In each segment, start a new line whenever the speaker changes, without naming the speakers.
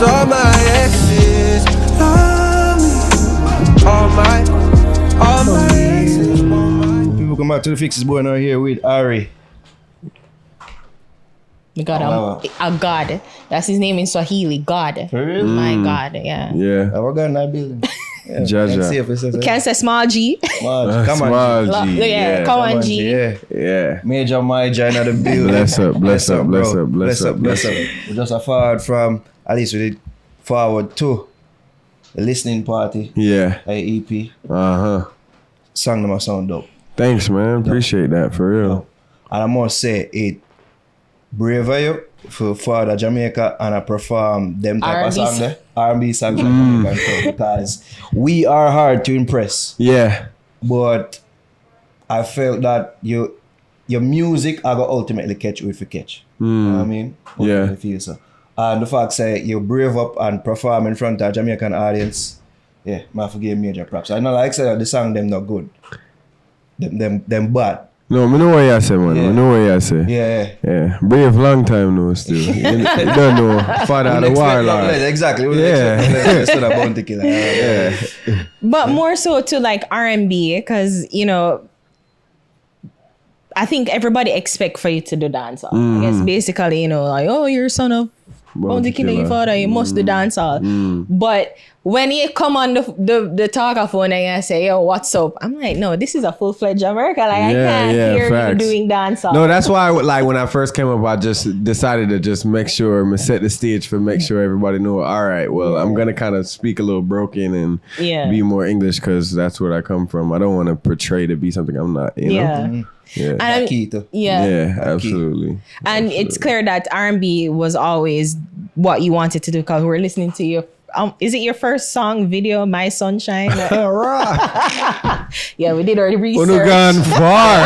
All my exes love me. All my exes want my.
People come back to the Fixes boy now here with Ari.
God, a God. That's his name in Swahili. God.
For real?
My God. Yeah.
Yeah.
We're going to that building. Yeah,
Jaja.
We can't say small G.
Come on.
Small
Yeah,
G.
come on, G.
Yeah. Major Myjah in the building.
Bless up.
We just a forward from, at least we did forward to the listening party.
Yeah.
EP.
Song
them a sound dope.
Thanks, man. Appreciate that, for real.
And I must say, it brave of you for the Jamaica and I perform them type of song there. R&B songs like Jamaican because we are hard to impress.
Yeah.
But I felt that your music I got ultimately catch you if you catch. You know what I mean?
Yeah.
I feel so. And the fact say you brave up and perform in front of a Jamaican audience, yeah, I have to give major props. I know like I said the song them not good. Them bad.
No, I know what you say, man.
Yeah.
I know what you say.
Yeah.
Brave long time now still. You don't know. Father of the warlord.
Exactly.
Yeah.
But more so to like R&B because, you know, I think everybody expect for you to do dancehall. I guess basically, you know, like, oh, you're a son of Bounty Killer, your father, you must do dancehall. But when you come on the talkaphone and you say, yo, what's up? I'm like, no, this is a full-fledged America. Like, I can't hear
facts.
you doing dancehall.
No, that's why like when I first came up, I just decided to just make sure, set the stage for make sure everybody knew, all right, well, I'm going to kind of speak a little broken and be more English because that's where I come from. I don't want to portray to be something I'm not, you know? Yeah.
And
Absolutely.
And it's clear that R&B was always what you wanted to do because we're listening to your is it your first song video, My Sunshine? Yeah, we did our research.
We've gone far.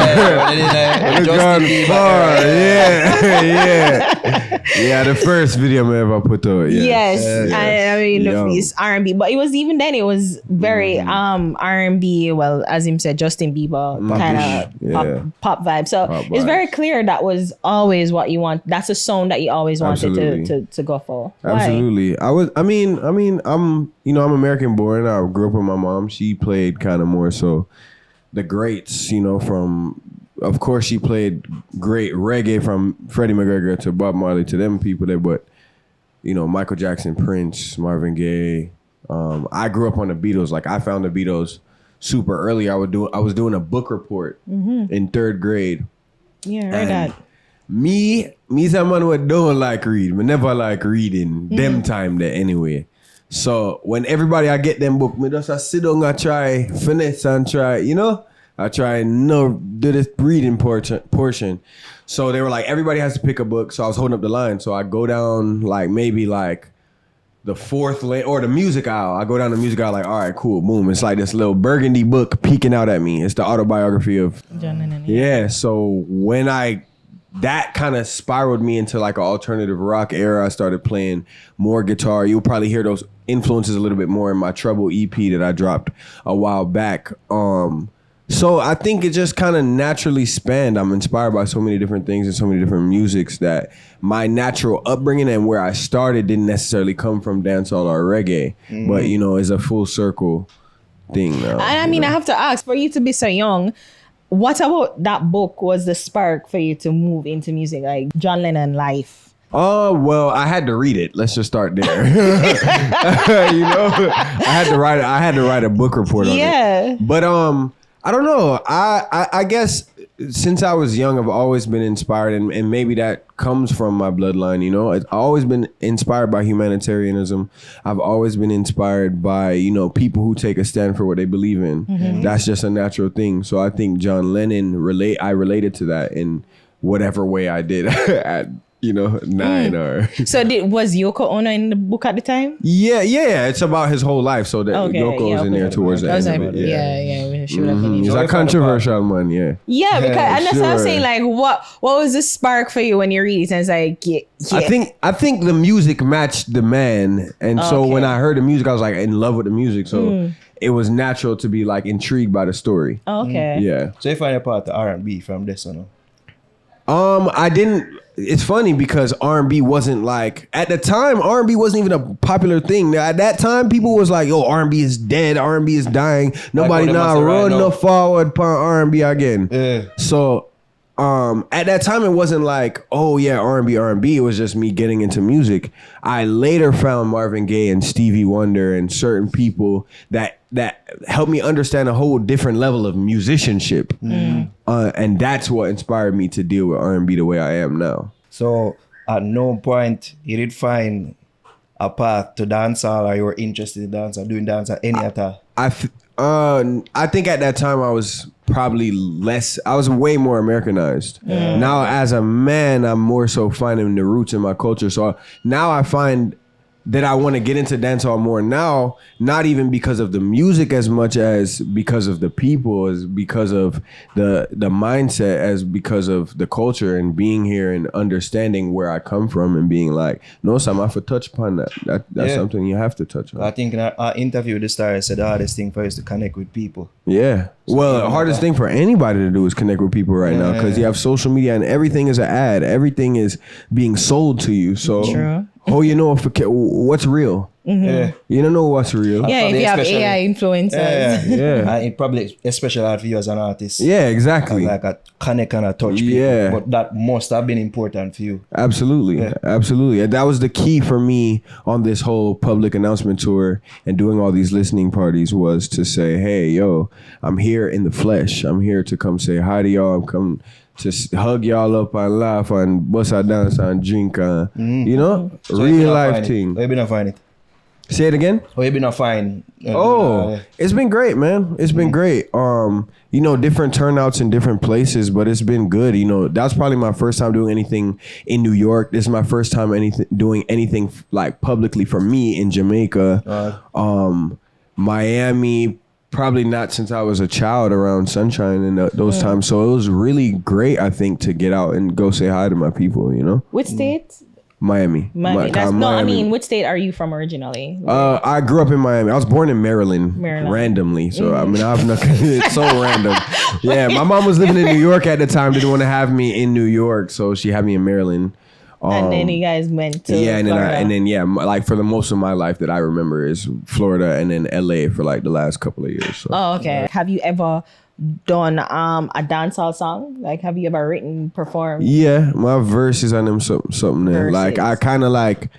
Yeah, the first video I ever put out.
Yes. I mean, it's R&B, but it was even then. It was very R&B. Well, as him said, Justin Bieber kind of pop vibe. So it's very clear that was always what you want. That's a song that you always wanted to go for.
Absolutely. I'm American born. I grew up with my mom. She played kind of more so the greats, of course she played great reggae from Freddie McGregor to Bob Marley to them people there, but Michael Jackson, Prince, Marvin Gaye. I grew up on the Beatles. Like I found the Beatles super early. I was doing a book report in third grade.
Yeah, I heard that.
Me someone who don't like reading. I never like reading them time there anyway. So when everybody I get them book, me just I sit down and try finesse and try, I try do this reading portion. So they were like, everybody has to pick a book. So I was holding up the line. So I go down maybe the fourth lane or the music aisle. I go down the music aisle all right, cool, boom. It's like this little burgundy book peeking out at me. It's the autobiography of
John Lennon.
Yeah. So when that kind of spiraled me into an alternative rock era. I started playing more guitar. You'll probably hear those influences a little bit more in my Trouble EP that I dropped a while back. So I think it just kind of naturally spanned. I'm inspired by so many different things and so many different musics that my natural upbringing and where I started didn't necessarily come from dancehall or reggae, but it's a full circle thing now.
And I mean, I have to ask, for you to be so young, what about that book was the spark for you to move into music, like John Lennon life?
Oh, well, I had to read it. Let's just start there. I had to write a book report on it. But I don't know. I guess since I was young, I've always been inspired, and maybe that comes from my bloodline. I've always been inspired by humanitarianism. I've always been inspired by people who take a stand for what they believe in. That's just a natural thing. So I think John Lennon I related to that in whatever way I did at 9 or.
So was Yoko Ono in the book at the time?
Yeah. It's about his whole life. So that Yoko's in there towards the end of it.
Yeah. Should have finished.
He's a controversial man, yeah.
Yeah, because and that's what I'm saying. Like, what was the spark for you when you read it? And it's like,
I think the music matched the man, and so when I heard the music, I was in love with the music. So it was natural to be intrigued by the story.
Okay.
Yeah.
So you find a part of R&B from this one?
I didn't. it's funny because R&B wasn't like, at the time, R&B wasn't even a popular thing. Now, at that time, people was like, yo, R&B is dead, R&B is dying. Nobody now run no forward upon R&B again.
Yeah.
So at that time, it wasn't like, oh yeah, R&B. It was just me getting into music. I later found Marvin Gaye and Stevie Wonder and certain people that helped me understand a whole different level of musicianship. And that's what inspired me to deal with R&B the way I am now.
So at no point you did find a path to dancehall, or you were interested in dancehall, doing dancehall any at all?
I think at that time I was probably I was way more Americanized. Now as a man, I'm more so finding the roots in my culture. So now I find that I want to get into dancehall more now, not even because of the music as much as because of the people, as because of the mindset, as because of the culture and being here and understanding where I come from and being like, no, Sam, I have to touch upon that. That's something you have to touch on.
I think in our interview with the star, I said the hardest thing for us is to connect with people.
Yeah. Well, the hardest thing for anybody to do is connect with people right now, because you have social media and everything is an ad. Everything is being sold to you. So, you know what's real. You don't know what's real.
Yeah, if you have AI influencers.
It probably especially hard for you as an artist.
Yeah, exactly.
Like a connect and a touch people.
Yeah.
But that must have been important for you.
Absolutely. Absolutely. And that was the key for me on this whole public announcement tour and doing all these listening parties, was to say, hey, yo, I'm here in the flesh. I'm here to come say hi to y'all. I'm come to hug y'all up and laugh and bust our dance and drink. You know,
So
real life thing.
How you been to find it?
Say it again?
How you been to find?
It's been great, man. It's been great. You know, different turnouts in different places, but it's been good. You know, that's probably my first time doing anything in New York. This is my first time doing anything like publicly for me in Jamaica. Miami, probably not since I was a child, around Sunshine and those times. So it was really great, I think, to get out and go say hi to my people, you know?
Which state?
Miami.
I mean, which state are you from originally?
I grew up in Miami. I was born in Maryland. Randomly. So, I mean, I have nothing. It's so random. Yeah, my mom was living in New York at the time. Didn't want to have me in New York, so she had me in Maryland.
And then you guys went to
Florida. Like for the most of my life that I remember is Florida and then LA for like the last couple of years. So.
Oh, okay. Have you ever done a dancehall song? Like, have you ever written, performed?
Yeah, my verses on them something there. Like I kind of like,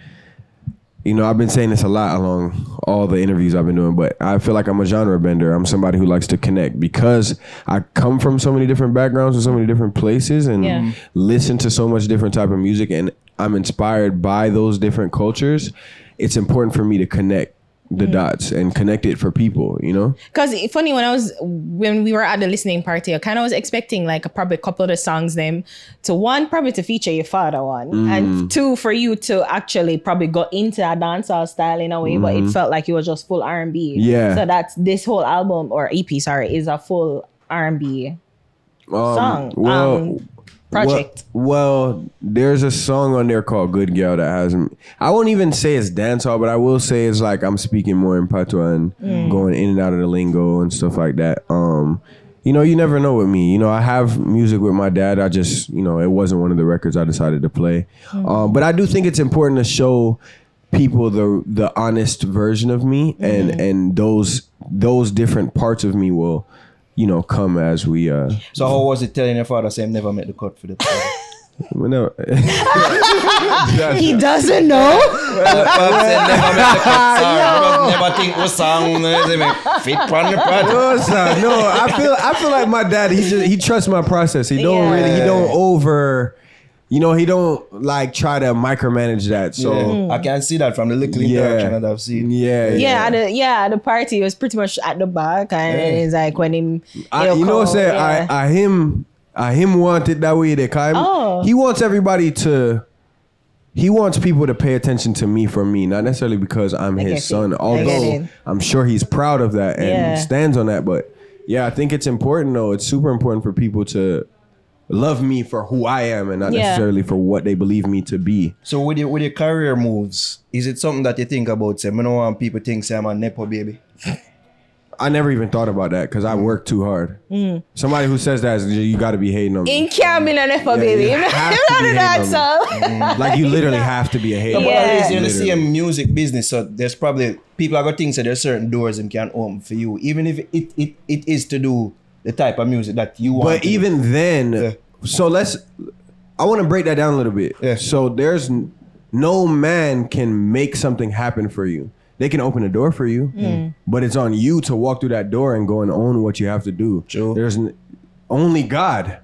you know, I've been saying this a lot along all the interviews I've been doing, but I feel like I'm a genre bender. I'm somebody who likes to connect because I come from so many different backgrounds and so many different places and listen to so much different type of music, and I'm inspired by those different cultures. It's important for me to connect the dots and connect it for people, you know?
Because funny, when we were at the listening party, I kind of was expecting like probably a couple of the songs them to, one, probably to feature your father one, and two, for you to actually probably go into a dancehall style in a way, but it felt like it was just full R&B.
Yeah.
So that's this whole album or EP, is a full R&B song. Project.
Well, there's a song on there called Good Girl that hasn't, I won't even say it's dancehall, but I will say it's like I'm speaking more in patois and going in and out of the lingo and stuff like that. You know, you never know with me. You know, I have music with my dad. I just, you know, it wasn't one of the records I decided to play. But I do think it's important to show people the honest version of me, and those different parts of me will, you know, come as we
So how was it telling your father saying never make the cut for the
whenever
he doesn't know.
Never think was song fit on the
project. No, I feel like my dad, he trusts my process. He don't he don't like try to micromanage that. So
I can see that from the little interaction that I've seen.
At the party, it was pretty much at the back, and it's like when him,
him want it that way. He wants he wants people to pay attention to me for me, not necessarily because I'm his son. Although I'm sure he's proud of that and stands on that. But yeah, I think it's important though. It's super important for people to love me for who I am and not necessarily for what they believe me to be.
So with your career moves, is it something that you think about? Say, I don't want people think say I'm a nepo baby.
I never even thought about that because I work too hard. Somebody who says that, you got to be hating on me.
In can't be none for baby.
you have to be hating on me. Like you literally have to be a hater.
But at least you're in the
Literally.
same music business, so there's probably people are gonna think that there's certain doors and can open for you, even if it is to do the type of music that you want.
But even then, so I want to break that down a little bit.
Yeah.
So there's no man can make something happen for you. They can open a door for you, but it's on you to walk through that door and go and own what you have to do.
True.
There's only God.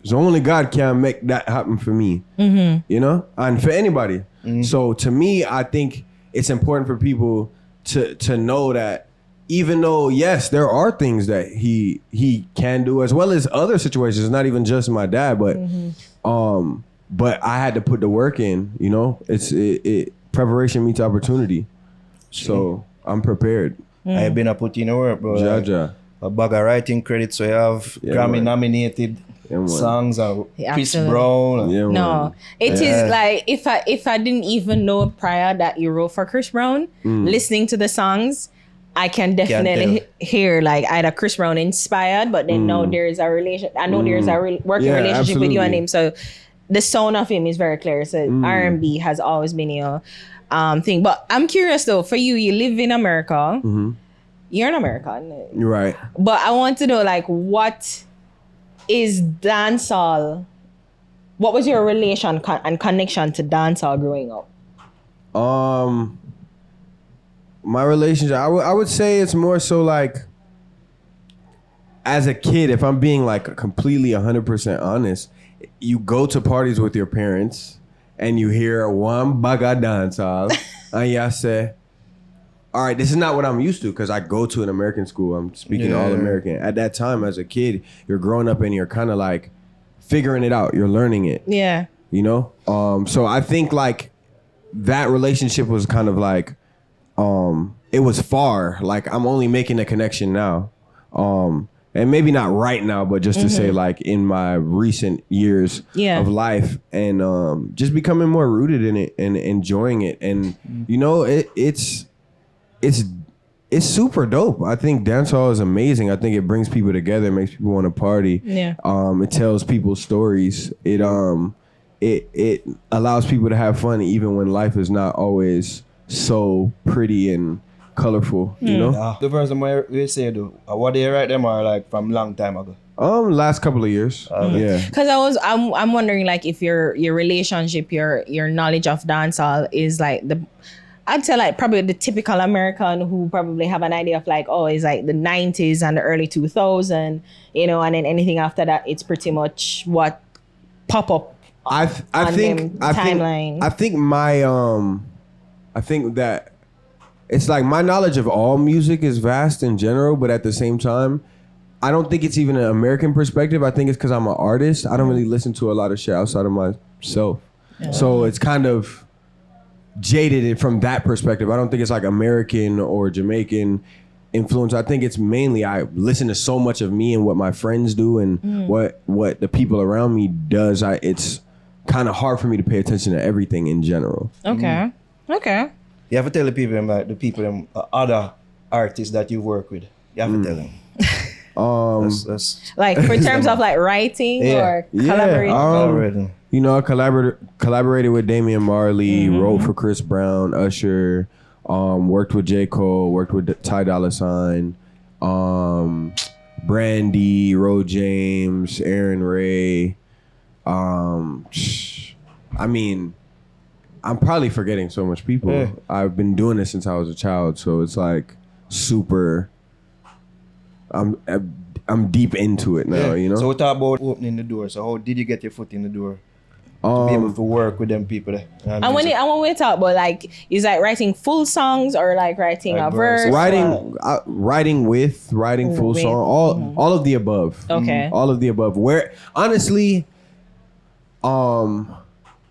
There's only God can make that happen for me. You know, and for anybody. So to me, I think it's important for people to know that even though yes, there are things that he can do as well as other situations. It's not even just my dad, but I had to put the work in. You know, it preparation meets opportunity. So I'm prepared.
I've been a put in the work, bro.
Jaja.
A bag of writing credits, so you have Grammy
man.
nominated songs of Chris
absolutely.
Brown.
Yeah,
No,
man.
it is like if I didn't even know prior that you wrote for Chris Brown, listening to the songs, I can definitely hear like either Chris Brown inspired, but then now there is a relation. I know there's a working
Yeah,
relationship with you and
absolutely.
him, so the sound of him is very clear. So R&B has always been your thing. But I'm curious though, for you, you live in America. You're an American,
You're right.
but I want to know like what is dancehall? What was your relation and connection to dancehall growing up?
My relationship, I would say it's more so like as a kid, if I'm being like completely 100% honest, you go to parties with your parents and you hear one baga dancehall and you say, all right, this is not what I'm used to because I go to an American school. I'm speaking all American. At that time, as a kid, you're growing up and you're kind of like figuring it out. You're learning it.
Yeah.
You know? So I think like that relationship was kind of like, it was far. Like I'm only making the connection now. And maybe not right now, but just to say like in my recent years of life and just becoming more rooted in it and enjoying it. And, you know, it's super dope. I think dancehall is amazing. I think it brings people together, it makes people want to party.
Yeah.
It tells people stories. It allows people to have fun even when life is not always so pretty and colorful, you know?
The verse we say though, what they write them are like from long time ago.
Last couple of years. Yeah.
Because I'm wondering like if your relationship, your knowledge of dancehall is like I'd say like probably the typical American who probably have an idea of like, oh, it's like the 90s and the early 2000s, you know, and then anything after that, it's pretty much what pop up
I think that it's like my knowledge of all music is vast in general, but at the same time, I don't think it's even an American perspective. I think it's because I'm an artist. I don't really listen to a lot of shit outside of myself. Yeah. So it's kind of jaded from that perspective. I don't think it's like American or Jamaican influence. I think it's mainly I listen to so much of me and what my friends do and what the people around me does. It's kind of hard for me to pay attention to everything in general.
Okay. Okay.
You have to tell the people about the people, other artists that you work with. You have to tell them. That's
like for terms of like writing or collaborating.
You know, I collaborated with Damian Marley, wrote for Chris Brown, Usher, worked with J. Cole, worked with Ty Dolla $ign, Brandy, Ro James, Aaron Ray. I mean, I'm probably forgetting so much people. Yeah. I've been doing this since I was a child, so it's like super. I'm deep into it now, you know.
So we talk about opening the door. So how did you get your foot in the door to be able to work with them people there?
And when we talk about like, is like writing full songs or like writing like a verse?
Writing full song, all of the above.
Okay.
All of the above. Where honestly,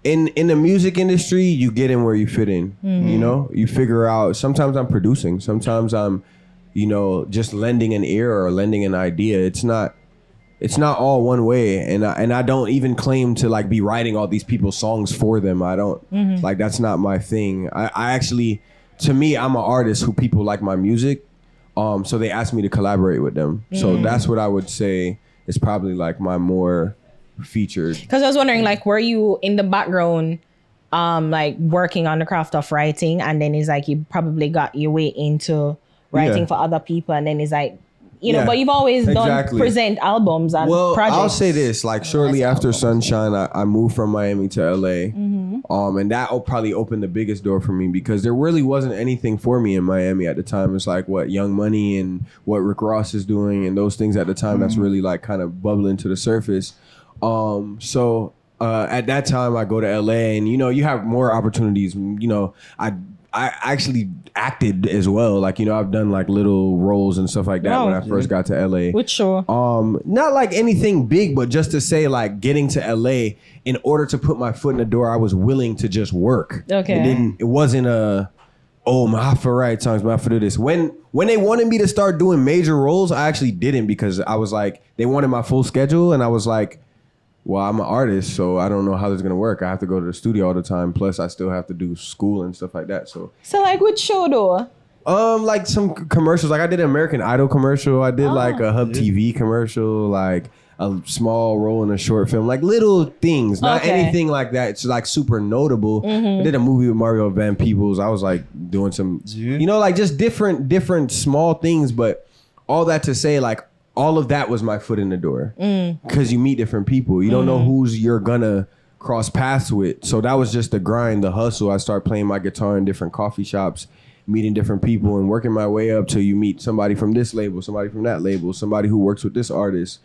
in the music industry, you get in where you fit in. You know, you figure out. Sometimes I'm producing. Sometimes I'm, you know, just lending an ear or lending an idea. It's not all one way. And I don't even claim to like be writing all these people's songs for them. I don't like, that's not my thing. I actually, to me, I'm an artist who people like my music. So they asked me to collaborate with them. So that's what I would say is probably like my more featured.
Because I was wondering, like, were you in the background, like working on the craft of writing, and then it's like you probably got your way into writing for other people, and then it's like, you know, but you've always done present albums and projects.
I'll say this, like shortly after Sunshine, I moved from Miami to LA. And that probably opened the biggest door for me because there really wasn't anything for me in Miami at the time. It's like what Young Money and what Rick Ross is doing and those things at the time that's really like kind of bubbling to the surface. So at that time I go to LA and, you know, you have more opportunities. You know, I actually acted as well. Like, you know, I've done like little roles and stuff like that when I first got to LA.
Which show?
Not like anything big, but just to say like getting to LA, in order to put my foot in the door, I was willing to just work.
Okay.
It wasn't I have to write songs, I have to do this. When they wanted me to start doing major roles, I actually didn't because I was like, they wanted my full schedule and I was like, well, I'm an artist, so I don't know how this is going to work. I have to go to the studio all the time. Plus, I still have to do school and stuff like that. So
like, which show though?
Like some commercials. Like I did an American Idol commercial. I did like a Hub TV commercial, like a small role in a short film, like little things, not anything like that. It's like super notable. I did a movie with Mario Van Peebles. I was like doing some, you know, like just different small things. But all that to say, like, all of that was my foot in the door because you meet different people. You don't know who's you're gonna cross paths with. So that was just the grind, the hustle. I started playing my guitar in different coffee shops, meeting different people and working my way up till you meet somebody from this label, somebody from that label, somebody who works with this artist.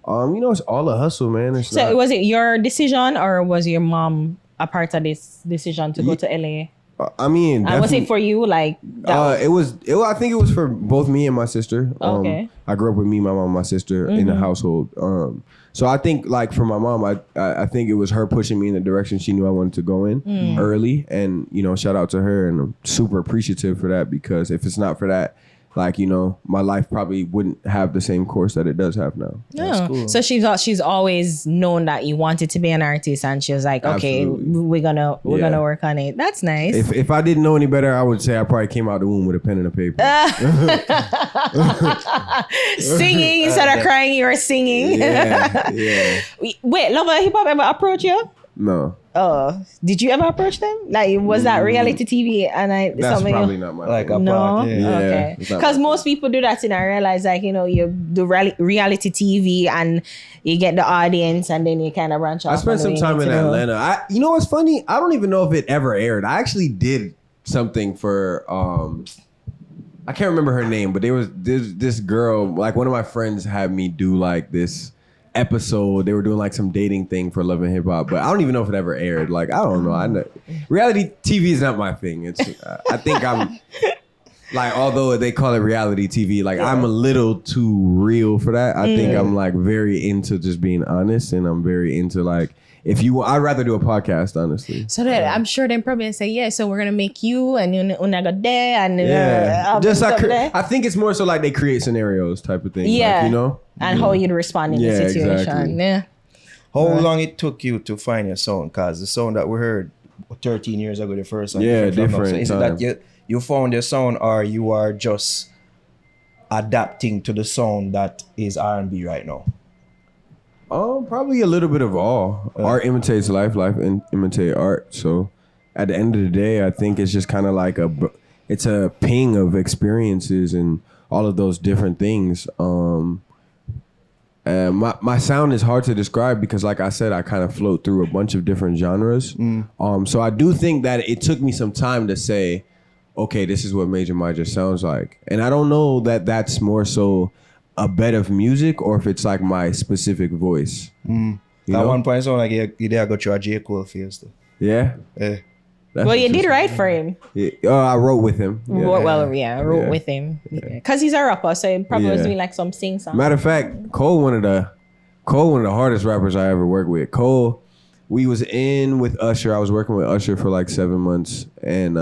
You know, it's all a hustle, man.
Was it your decision or was your mom a part of this decision to go to LA?
I mean,
was it for you? Like,
I think it was for both me and my sister. I grew up with me, my mom, and my sister in the household. So I think, like, for my mom, I think it was her pushing me in the direction she knew I wanted to go in early. And, you know, shout out to her. And I'm super appreciative for that because if it's not for that, like, you know, my life probably wouldn't have the same course that it does have now.
That's cool. So she's always known that you wanted to be an artist, and she was like, okay, we're gonna work on it. That's nice.
If I didn't know any better, I would say I probably came out the womb with a pen and a paper.
Singing instead of crying, you were singing.
Yeah.
Wait, Love and Hip Hop ever approach you?
No.
Oh, did you ever approach them? Like, was that reality TV? And
that's probably not my
like
thing.
No, okay. Because most people do that, and I realize, like, you know, you do reality TV and you get the audience, and then you kind of branch off.
I spent some time in Atlanta. You know what's funny? I don't even know if it ever aired. I actually did something for I can't remember her name, but there was this girl. Like, one of my friends had me do like this episode. They were doing like some dating thing for Love and Hip Hop, but I don't even know if it ever aired. Like, I don't know. Reality TV is not my thing. It's I think I'm like, although they call it reality TV, like I'm a little too real for that. I think I'm like very into just being honest, and I'm very into like, I'd rather do a podcast, honestly.
So that I'm sure they probably say, so we're gonna make you and Unaga there and
just like I think it's more so like they create scenarios type of thing.
Yeah,
like, you know,
and how you'd respond in the situation.
Exactly.
Yeah.
How long it took you to find your sound? Cause the sound that we heard 13 years ago, the first one.
Different.
So is it that you found your sound, or you are just adapting to the sound that is R&B right now?
Probably a little bit of all. Art imitates life, life imitates art. So at the end of the day, I think it's just kind of like it's a ping of experiences and all of those different things. My sound is hard to describe because, like I said, I kind of float through a bunch of different genres. So I do think that it took me some time to say, okay, this is what Major Myjah sounds like. And I don't know that that's more so a bed of music or if it's like my specific voice. You know?
At one point, it sounded like you got your J. Cole face though.
Yeah?
Well, you did write for him.
Yeah. I wrote with him.
I wrote with him. Because he's a rapper, so he probably was doing like some sing songs.
Matter of fact, Cole, one of the hardest rappers I ever worked with. Cole, we was in with Usher. I was working with Usher for like 7 months, and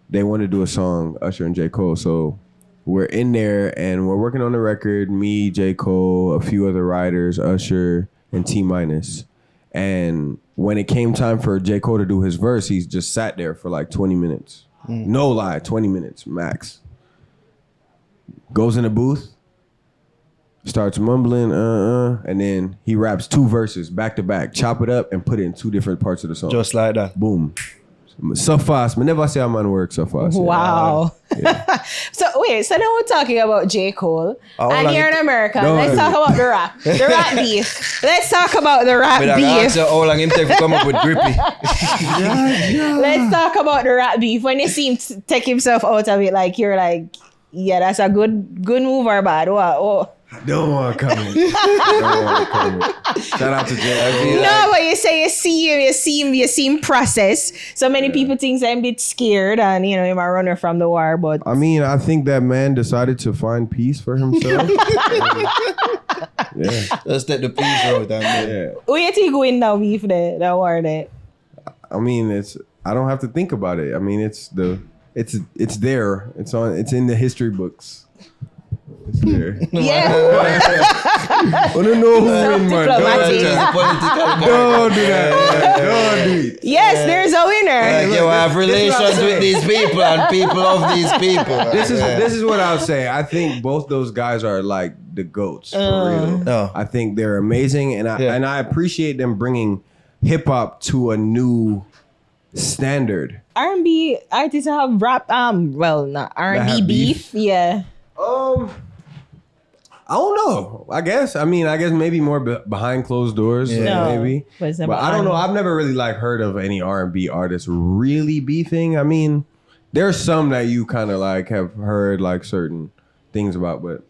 they wanted to do a song, Usher and J. Cole. So we're in there and we're working on the record. Me, J. Cole, a few other writers, Usher, and T Minus. And when it came time for J. Cole to do his verse, he just sat there for like 20 minutes. No lie, 20 minutes max. goes in the booth, starts mumbling, and then he raps 2 verses back to back, chop it up, and put it in 2 different parts of the song.
Just like that.
Boom. So fast. I never say a man work so fast.
Wow.
Yeah.
So now we're talking about J. Cole.
How
And
long
here
it-
in America,
No,
let's talk about the rap. The rap beef. Let's talk about the rap
But I
beef.
ask you how long him take to come up with Grippy.
Let's talk about the rap beef. When you see him take himself out of it, like you're like, yeah, that's a good move or bad. Oh.
Don't want to comment. Don't want to comment. Shout out to Jay.
No, but you say you see him process. So many people think I'm a bit scared and he might run from the war, but
I mean, I think that man decided to find peace for himself. Yeah.
Let's take the peace road.
Yeah.
who you think win that beef there, that war there?
I mean, I don't have to think about it. I mean, it's there. It's in the history books. It's there.
Yeah.
I don't know who win, man.
Diplomatic.
Don't do that. Don't do it.
Yes, there's a winner.
Like you have relations with these people and people of these people.
This is what I'll say. I think both those guys are like the GOATs for real.
Oh.
I think they're amazing, and I appreciate them bringing hip hop to a new standard.
R&B artists have rap. Not R&B
have
beef. Yeah.
I don't know. I guess maybe more behind closed doors.
Yeah.
No,
Maybe.
but it's
But
never
I don't know.
on.
I've never really heard of any R&B artists really beefing. I mean, there's some that you kind of have heard certain things about, but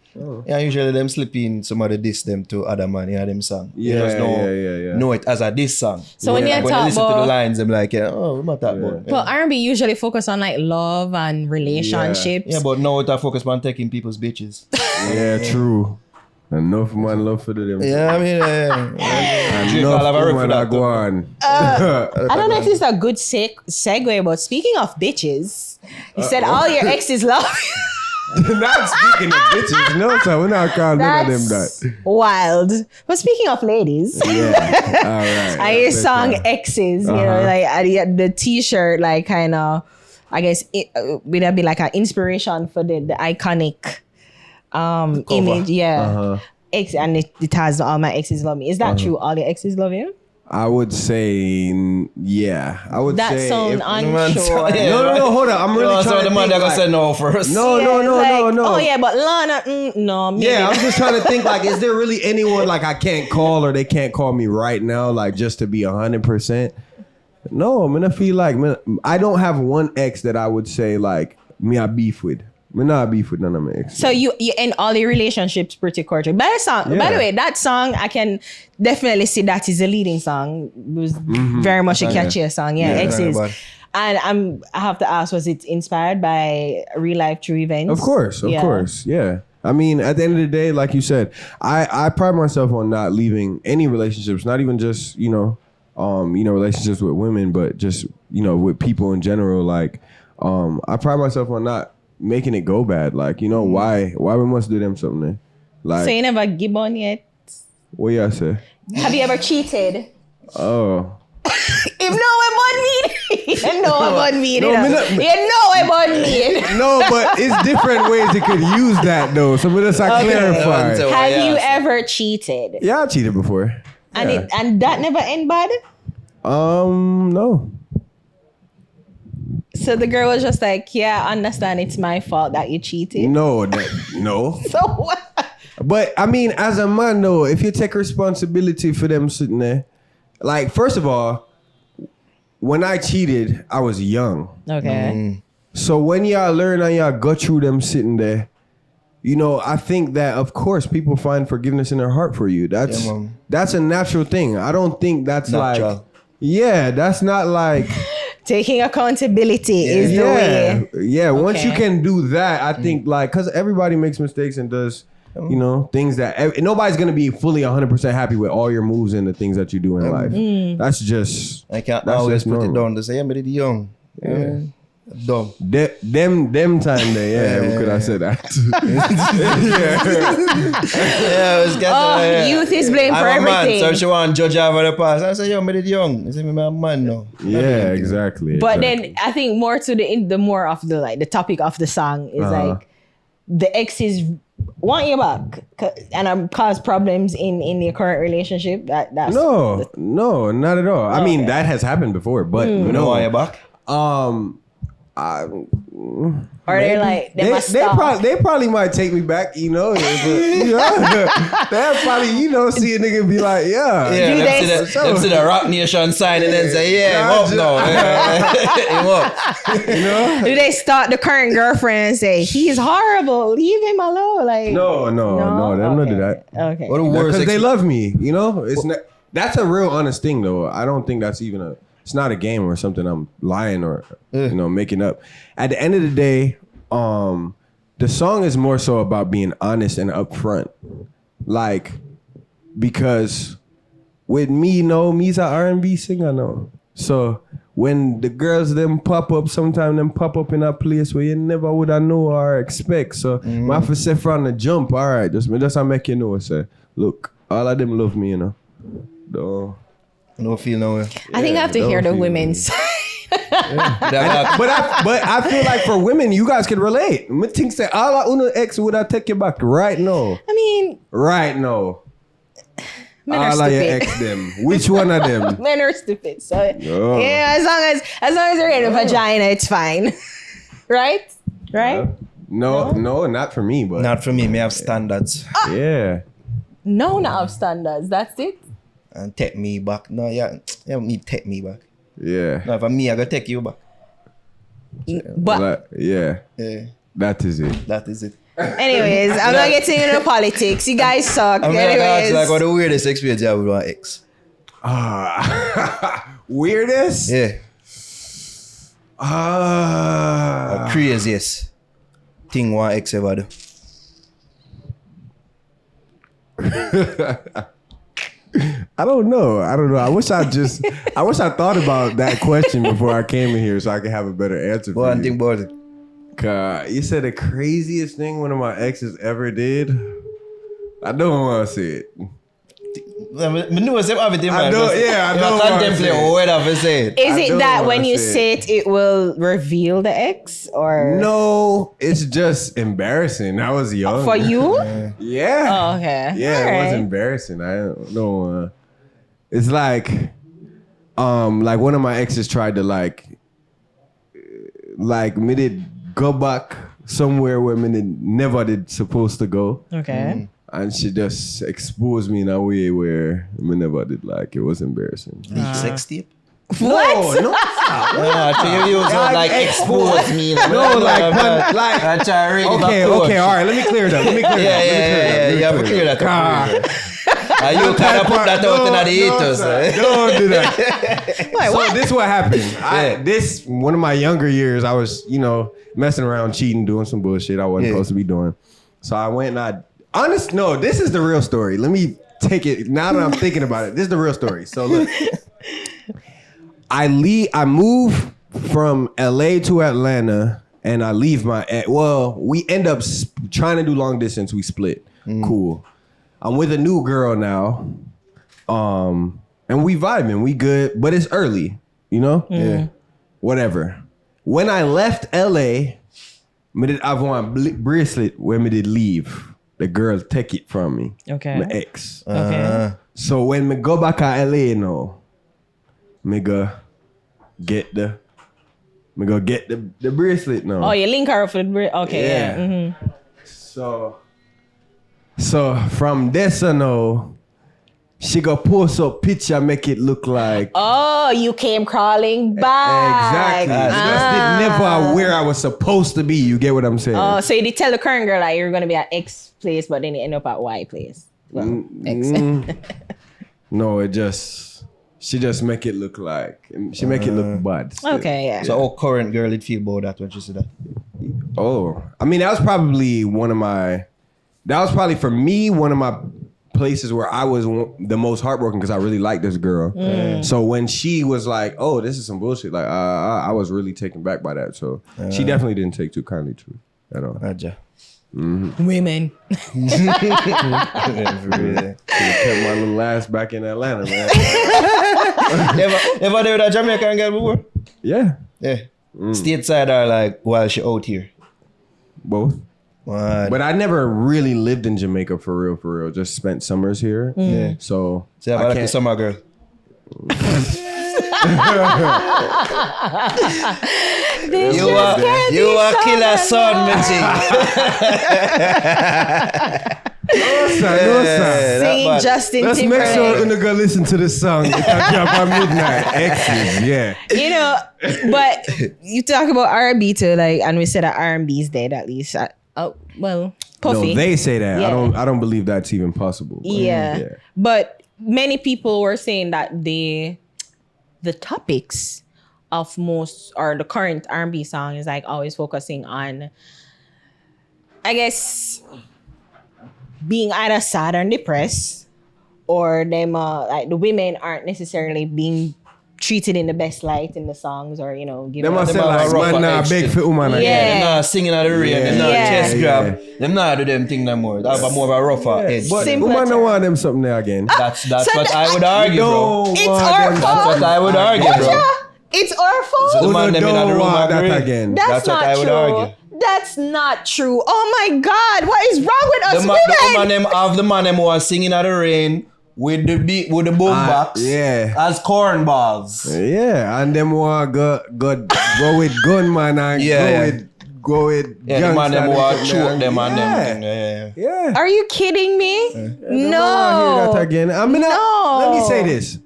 Yeah, usually them slip in somebody diss them to other man in them song. You
Yeah,
just
yeah.
know it as a diss song.
So when you
when
talk
listen to the
about-
lines, I'm like, what am I talking about?
Well, R&B usually focus on love and relationships.
Yeah, but now it I focus on taking people's bitches.
yeah, true. Enough man love for them.
Yeah, I mean, Drake, I'll have a rip for
woman
that
go
too.
on.
I don't know if this is a good segue, but speaking of bitches, you said all your exes love you.
Not speaking of bitches. No, sir, we're not calling none of them
That's
that.
wild. But speaking of ladies,
Yeah. All right.
I hear
That's
song
right.
Exes,
Uh-huh.
the t-shirt, kind of, I guess it would that be like an inspiration for the iconic image. Yeah.
Uh-huh.
And it has all my exes love me. Is that true? All your exes love you?
I would say, yeah. I would
That
say.
sound
if-
unsure.
Yeah.
No, hold on. I'm really trying
the
to
man
think.
that gonna say no first.
No.
Oh yeah, but Lana, no. Maybe
Yeah, I'm
not.
just trying to think is there really anyone I can't call or they can't call me right now just to be 100%? No, I'm gonna feel I don't have one ex that I would say me I beef with. Me not beef with none of my exes.
So you end all your relationships pretty cordial. By the way, that song I can definitely see that is a leading song. It was very much a catchy song. Yeah, Exes.
bad.
And I have to ask, was it inspired by real life true events?
Of course, yeah. I mean, at the end of the day, like you said, I pride myself on not leaving any relationships, not even just relationships with women, but just with people in general. I pride myself on not making it go bad. Why we must do them something?
So you never give on yet?
What you say?
Have you ever cheated?
Oh.
If no, I'm on me. You know I'm on me.
No, me not-
You know I'm on me.
No, but it's different ways you could use that though. So let's clarify.
So-
Have
yeah,
you
so-
ever cheated?
Yeah, I cheated before.
And
Yeah.
and that never end bad?
No.
So the girl was just like, yeah, I understand it's my fault that you cheated.
No.
So what?
But I mean, as a man though, if you take responsibility for them sitting there, first of all, when I cheated, I was young.
Okay.
So when y'all learn and y'all go through them sitting there, I think that of course people find forgiveness in their heart for you. That's
Yeah, man.
that's a natural thing. I don't think that's
Natural.
that's not
Taking accountability is the way.
Yeah, once you
Okay.
can do that, I think because everybody makes mistakes and does, things that nobody's gonna be fully 100% happy with all your moves and the things that you do in life. That's just
I can't
that's
always
just
put it
normal.
down to say, I'm really young. Yeah. Dumb.
Them time there, we could have said that.
Yeah, it's got
Youth is blamed for
I'm a man,
everything.
so she want to judge over the past. I say, yo, I'm really young. I say, I'm a man now.
Yeah, exactly.
But then I think more to the more of the the topic of the song is the exes want you back and cause problems in your current relationship? That's
No, not at all. I mean, that has happened before, but no.
Want you back?
Or they're like
they probably might take me back, you know. But, they'll probably, see a nigga and be like, yeah.
Them see the Roc Nation sign and then say, yeah, him up now. Him up.
Do they start the current girlfriend and say, he's horrible, leave him alone? Like
No, they don't do that.
Okay.
What the worst?
Because they love me, It's not. That's a real honest thing, though. I don't think that's even it's not a game or something I'm lying or making up. At the end of the day, the song is more so about being honest and upfront. Like, because with me, me's a R&B singer now. So when the girls them pop up, sometimes them pop up in a place where you never would have know or expect. So I have to say from the jump, all right, just I make you know, say, look, all of them love me,
No feel no way.
I think I have to hear the women's.
But I feel like for women, you guys can relate. Me think say all of uno ex would I take you back right now.
I mean,
right now.
men are
All of your
stupid.
ex them. Which one of them?
Men are stupid. So yeah, as long as they're in a vagina, it's fine. Right?
No, not for me, but
Not for me. Me have standards.
yeah.
No, not of standards. That's it.
And take me back. No, me take me back.
Yeah.
No, for me, I gotta take you back.
But
yeah.
Yeah,
That is it.
that is it.
anyways, I'm not getting into politics. You guys suck.
I'm gonna ask
Anyways,
like what the weirdest experience you have with one ex.
Weirdest?
Yeah. Craziest thing one ex ever do.
I don't know. I wish I thought about that question before I came in here so I could have a better answer for
One
you.
thing about it.
You said the craziest thing one of my exes ever did. I don't want to say it.
I know it's everything, man.
I know what I
Contemplate
said.
whatever say it.
is
I
it
don't
that
wanna
when you
say
say it will reveal the ex or
No, it's just embarrassing. I was young.
for you?
Yeah.
Oh, okay.
Yeah, it was
Alright.
embarrassing. I don't know. It's like one of my exes tried to me did go back somewhere where me did never did supposed to go.
Okay.
And she just exposed me in a way where me never did it was embarrassing.
Leak sex tape?
What?
No,
I think you was like expose me.
No, like
I try really
okay, all right, let me clear it up.
Yeah, you have to clear that up. You kind of put that out in the ethos.
Don't do that.
Wait,
So
what?
this what happened. This one of my younger years, I was, messing around, cheating, doing some bullshit I wasn't supposed to be doing. So I went and this is the real story. Let me take it now that I'm thinking about it. This is the real story. So look, I move from LA to Atlanta and I leave we end up trying to do long distance. We split. Cool. I'm with a new girl now. And we vibing, we good, but it's early, Yeah. Whatever. When I left LA, me did have one bracelet where me did leave. The girl take it from me.
Okay.
My ex.
Okay.
So when me go back to LA now, me go get the bracelet now.
Oh, you link her up for the okay. Yeah. Mm-hmm.
So from this she go post up picture, make it look like
Oh, you came crawling back.
exactly. Just did never where I was supposed to be. You get what I'm saying?
Oh, so you did tell the current girl like you're gonna be at X place, but then you end up at Y place. Well, X.
No, she just make it look like she make it look bad.
Okay, yeah.
So how current girl did feel about that when she said that?
Oh, I mean that was probably for me one of my places where I was the most heartbroken because I really liked this girl. So when she was like, "Oh, this is some bullshit," like I was really taken back by that. So she definitely didn't take too kindly to it at all.
Women.
Kept my little ass back in Atlanta, man.
Never did that Jamaican girl before?
Yeah,
Yeah. Stateside or like while she out here?
both. But I never really lived in Jamaica for real. Just spent summers here.
Yeah.
So
I like a summer girl. You are killer son, Mitchie.
No, sir.
Singing Justin
Let's make
Timberlake.
sure we're gonna listen to this song. It can drop at midnight. Exes, yeah.
You know, but you talk about R&B too, like, and we said that R&B is dead at least. Puffy.
No, they say that.
Yeah.
I don't believe that's even possible. But,
Yeah. But many people were saying that the topics of most or the current R&B song is like always focusing on, I guess, being either sad and depressed, or them like the women aren't necessarily being treated in the best light in the songs, or given
Them must say like, man, nah, beg for woman.
Yeah.
Them not singing at the rain. Them not chest grab. Them not do them thing no more. That have more of a rougher edge.
But
Simpler
woman don't
term.
want them something there again.
That's
So
what I would argue, bro.
It's our
That's
fault.
what I would argue, bro.
It's our fault.
So the man them in the room
want that
agree.
again.
That's
what
not
I would
true.
argue.
That's not true. Oh my God, what is wrong with us
The
women?
man them have the man them who are singing at the rain with the beat with the boombox.
Yeah.
As cornballs.
Yeah, and them want go with gunman and go with
Yeah, the man them who are
gangster
choke
and
them and
yeah.
them. Yeah.
Yeah.
Are you kidding me?
Hear
No.
that again. I mean,
No.
let me say this.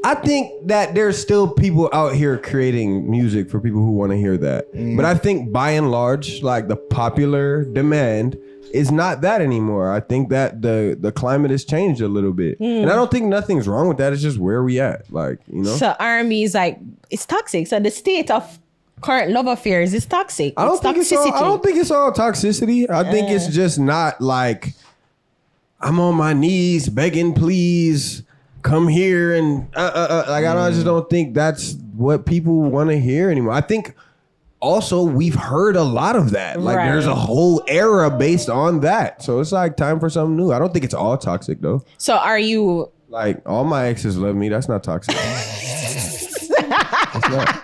I think that there's still people out here creating music for people who want to hear that. But I think by and large, like the popular demand is not that anymore. I think that the climate has changed a little bit. And I don't think nothing's wrong with that. It's just where we at. Like,
So R&B is like, it's toxic. So the state of current love affairs is toxic.
I don't think it's all toxicity. I think it's just not like I'm on my knees begging, please come here and like I just don't think that's what people want to hear anymore. I think also we've heard a lot of that. Like there's a whole era based on that. So it's like time for something new. I don't think it's all toxic though.
So are you
Like all my exes love me. That's not toxic. It's not.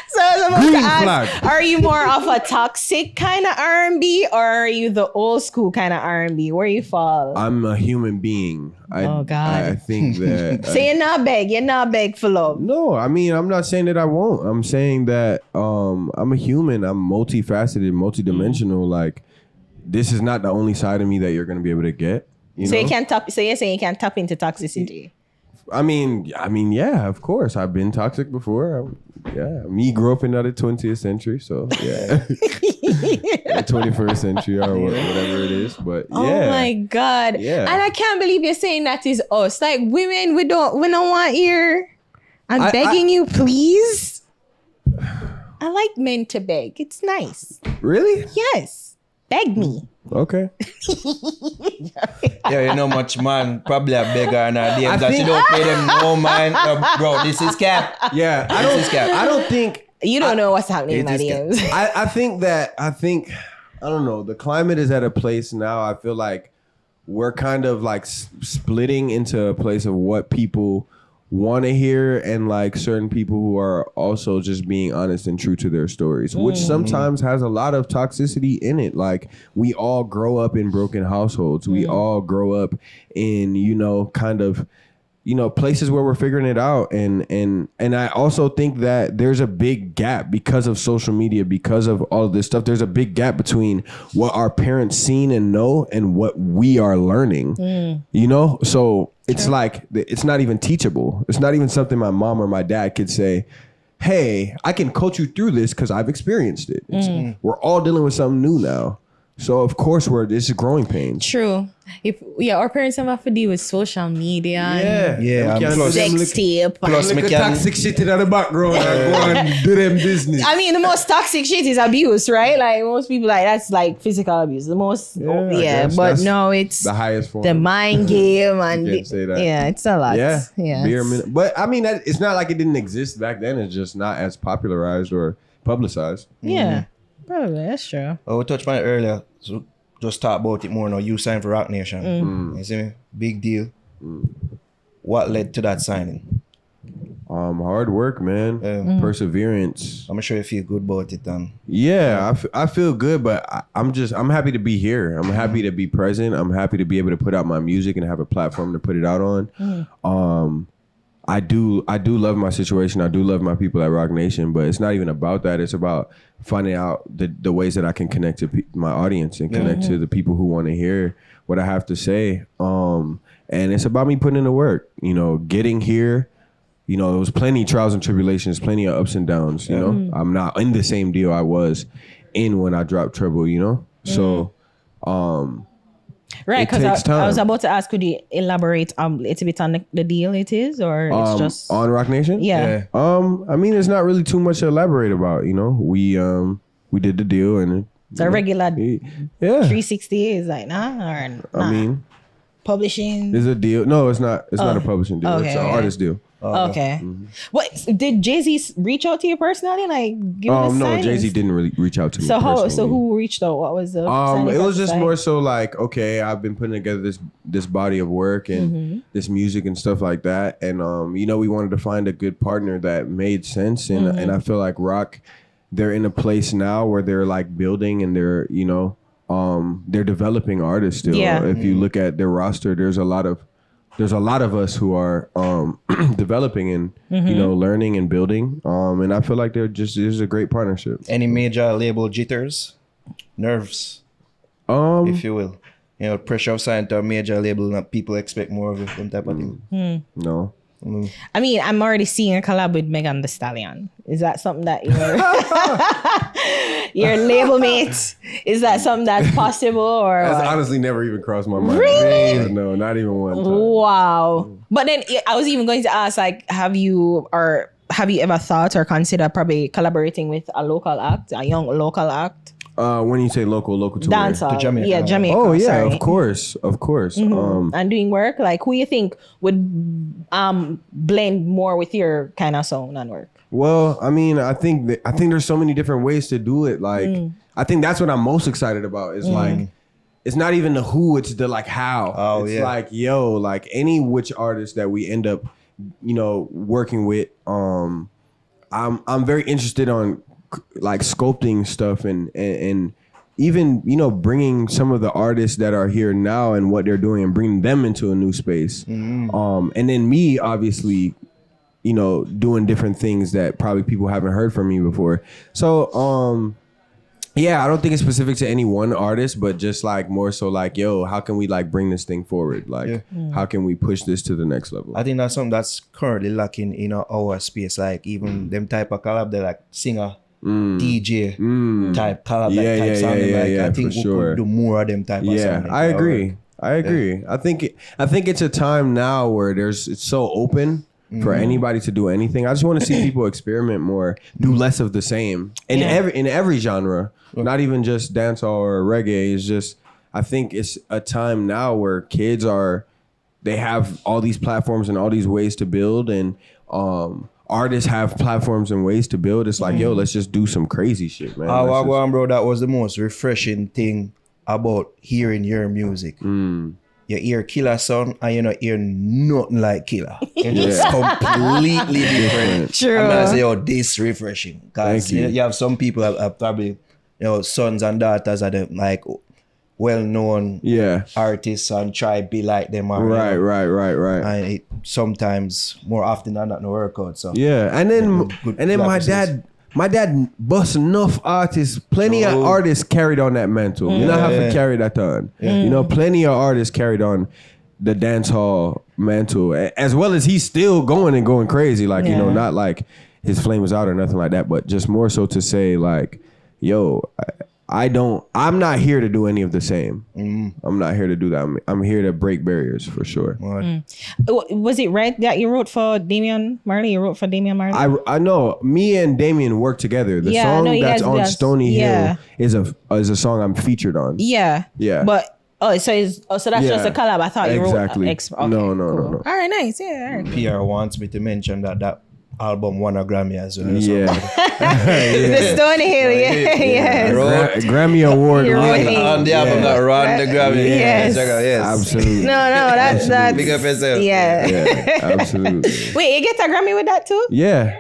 So I was about
Green
to ask,
flag.
are you more of a toxic kind of R&B, or are you the old school kind of R&B? Where you fall?
I'm a human being.
Oh, God.
I think that.
So you're not beg for love.
No, I mean, I'm not saying that I won't. I'm saying that I'm a human. I'm multifaceted, multidimensional. Like, this is not the only side of me that you're going to be able to get.
So you can't tap. So you're saying you can't tap into toxicity.
I mean, yeah, of course. I've been toxic before. Me grew up in the 20th century, so yeah. The 21st century or whatever it is, but yeah.
Oh my God.
Yeah.
And I can't believe you're saying that is us. Like women, we don't want ear. I'm begging you, please. I like men to beg. It's nice.
Really?
Yes. Beg me.
Okay.
Yeah, you know much man probably a beggar and a DM that you
think-
don't pay them no mind. Bro, this is cap.
Yeah,
This is cap.
I don't think
You don't know what's happening in my
It is
DMs.
I don't know. The climate is at a place now. I feel like we're kind of like splitting into a place of what people want to hear and like certain people who are also just being honest and true to their stories, which sometimes has a lot of toxicity in it. Like we all grow up in broken households. We all grow up in, kind of, places where we're figuring it out. And I also think that there's a big gap because of social media, because of all of this stuff. There's a big gap between what our parents seen and know and what we are learning, So it's like, it's not even teachable. It's not even something my mom or my dad could say, hey, I can coach you through this because I've experienced it. We're all dealing with something new now. So of course this is growing pains.
True. Our parents have to deal with social media.
Yeah,
And
plus-
sex tape.
plus
and-
me
Look
can-
at toxic shit in the background and go and do them business.
I mean, the most toxic shit is abuse, right? Like most people, like that's like physical abuse. The most,
I guess
but
that's
no, it's
the highest form.
the mind game and
can't say that.
yeah, it's a lot.
Yeah. Beer
it's-
minute. But I mean, it's not like it didn't exist back then. It's just not as popularized or publicized.
yeah, probably that's true.
Oh, we touched on it earlier. So just talk about it more now. You signed for Roc Nation. You see me? Big deal. What led to that signing?
Hard work, man. Perseverance.
I'm sure you feel good about it, and
Yeah, I feel good, but I'm happy to be here. I'm happy to be present. I'm happy to be able to put out my music and have a platform to put it out on. I do love my situation. I do love my people at Roc Nation, but it's not even about that. It's about finding out the ways that I can connect to my audience and connect to the people who want to hear what I have to say. And it's about me putting in the work, getting here. It was plenty of trials and tribulations, plenty of ups and downs, I'm not in the same deal I was in when I dropped Treble, So,
right, because I was about to ask, could you elaborate a little bit on the deal it is, or it's just...
On Roc Nation?
Yeah.
I mean, there's not really too much to elaborate about, We did the deal and...
It's a regular 360 is like, or
I mean...
Publishing?
Is a deal. No, it's not. It's not a publishing deal.
Okay,
it's an artist deal.
Okay. What did Jay-Z reach out to you personally? Like, give you
no, Jay-Z didn't really reach out to me.
So who reached out? What was the?
It was just more so like, okay, I've been putting together this body of work and this music and stuff like that, and we wanted to find a good partner that made sense, and I feel like Roc, they're in a place now where they're like building and they're they're developing artists still.
Yeah.
If you look at their roster, there's a lot of us who are developing and learning and building. And I feel like there's a great partnership.
any major label jitters, nerves, if you will. Pressure of signing to a major label, and people expect more of it, them type of thing.
No.
I mean, I'm already seeing a collab with Megan Thee Stallion. Is that something that your label mate? Is that something that's possible, or
That's
what?
honestly never even crossed my mind.
Really?
No, not even one time.
Wow. But then I was even going to ask, like, have you ever thought or considered probably collaborating with a local act, a young local act?
When you say local to
Dancehall.
To Jamaica.
Yeah, Jamaica.
where? Oh yeah,
sorry.
of course.
And doing work, like, who you think would blend more with your kind of sound and work?
Well, I mean, I think there's so many different ways to do it. Like, I think that's what I'm most excited about. Is like, it's not even the who, it's the like how.
Oh,
it's
yeah.
like, like any which artist that we end up, working with. I'm very interested on like sculpting stuff and even bringing some of the artists that are here now and what they're doing and bringing them into a new space. And then me obviously doing different things that probably people haven't heard from me before. So I don't think it's specific to any one artist, but just like more so like, how can we like bring this thing forward? Like, how can we push this to the next level?
I think that's something that's currently lacking in our space. Like even them type of collab, they're like singer, DJ type collab, type sounding. I think we could do more of them type of sounding.
I agree. I think it's a time now where it's so open for anybody to do anything. I just want to see people experiment more, do less of the same in every genre, not even just dancehall or reggae. It's just, I think it's a time now where kids they have all these platforms and all these ways to build, and artists have platforms and ways to build. It's like, let's just do some crazy shit, man.
Bro, that was the most refreshing thing about hearing your music. You hear Killer sound and you don't hear nothing like Killer. It's just completely different.
True.
I'm gonna say, this refreshing. Because you have some people have probably, sons and daughters are the like well-known artists and try be like them. Or,
right.
And it sometimes, more often than not, no work out. So
and then my dad bust enough artists. Plenty of artists carried on that mantle. You don't have to carry that on. Plenty of artists carried on the dancehall mantle, as well as he's still going crazy. Like, not like his flame was out or nothing like that, but just more so to say like, I'm not here to do any of the same. I'm not here to do that. I'm here to break barriers for sure.
Was it right that you wrote for Damian Marley? You wrote for Damian Marley?
I know. Me and Damien work together. The song that's on Stony Hill is a song I'm featured on.
Yeah. But so that's just a collab. I thought you wrote
exactly.
Okay,
No.
All right, nice. Yeah. All right.
PR wants me to mention that album won a Grammy as well.
Yeah.
The Stony Hill, yes.
Grammy Award
You're
winning.
winning.
On the album that ran the Grammy.
Yes.
Yes.
Absolutely.
No, that's
Big up yourself.
yeah.
Yeah, absolutely.
Wait, you get a Grammy with that too?
Yeah.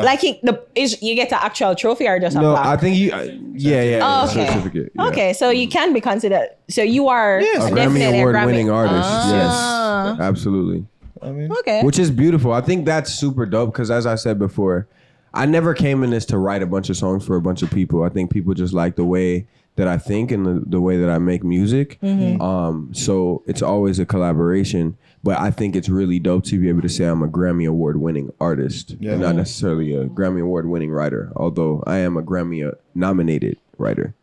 Like you get an actual trophy or just a
No,
plaque?
I think you. Yeah.
Oh, okay.
Certificate. Yeah.
Okay, so you can be considered. So you are
A
definitely
Grammy
a
Award
Grammy
winning artist.
Ah.
Yes. Absolutely.
Okay.
Which is beautiful. I think that's super dope because, as I said before, I never came in this to write a bunch of songs for a bunch of people. I think people just like the way that I think and the way that I make music. So it's always a collaboration. But I think it's really dope to be able to say I'm a Grammy Award winning artist and not necessarily a Grammy Award winning writer, although I am a Grammy nominated writer.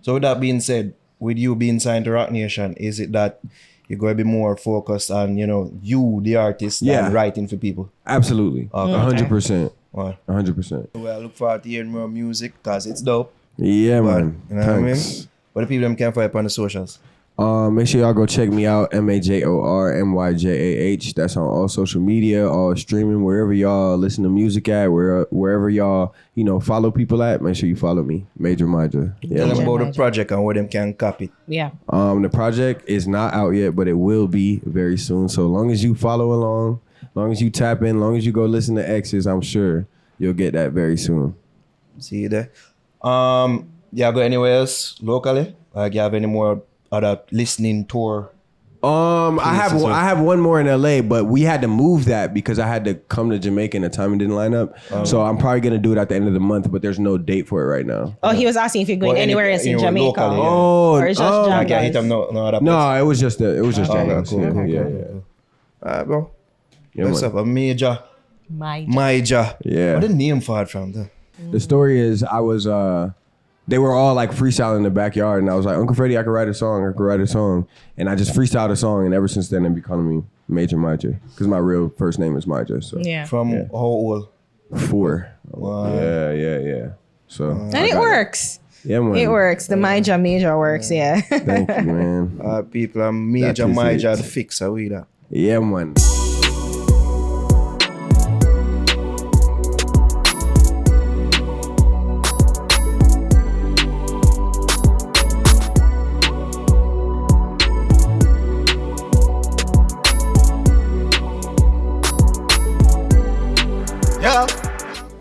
So with that being said, with you being signed to Roc Nation, is it that you're going to be more focused on, you, the artist, than writing for people?
Absolutely. 100%.
Well,
100%.
I look forward to hearing more music because it's dope.
Yeah,
But,
man.
you know what I mean?
Thanks.
What the people them can find on the socials?
Make sure y'all go check me out, MajorMyjah. That's on all social media, all streaming, wherever y'all listen to music at, wherever y'all, follow people at. Make sure you follow me, Major Myjah. Yeah,
Tell them
man.
about the project and where them can copy.
Yeah.
The project is not out yet, but it will be very soon. So long as you follow along, long as you tap in, long as you go listen to Exes, I'm sure you'll get that very soon.
See you there. Yeah, go anywhere else locally? Like you have any more other listening tour?
I have one more in LA, but we had to move that because I had to come to Jamaica and the timing didn't line up. So I'm probably gonna do it at the end of the month, but there's no date for it right now.
Oh, he was asking if you're going
Well,
anywhere else in
anywhere
Jamaica.
locally, yeah.
Oh,
Or it's just
I
Jam
can't hit
Guys.
them no other place.
No, it was just Jam
cool,
Guys.
cool,
Yeah.
Alright, bro.
Yeah,
What's
man.
up? A Major
My
Myjah.
Yeah.
Where the name for it from?
The story is I was they were all like freestyling in the backyard and I was like, Uncle Freddie, I could write a song. And I just freestyled a song and ever since then they've been calling me Major Myjah because my real first name is Myjah. So
Yeah.
From how old?
4.
Wow.
Yeah. So
And it works.
Yeah, man.
It works. The Major works, yeah.
Thank you, man.
People, I'm Major
That is
Myjah
it.
the fixer with that.
Yeah, man.
Yeah.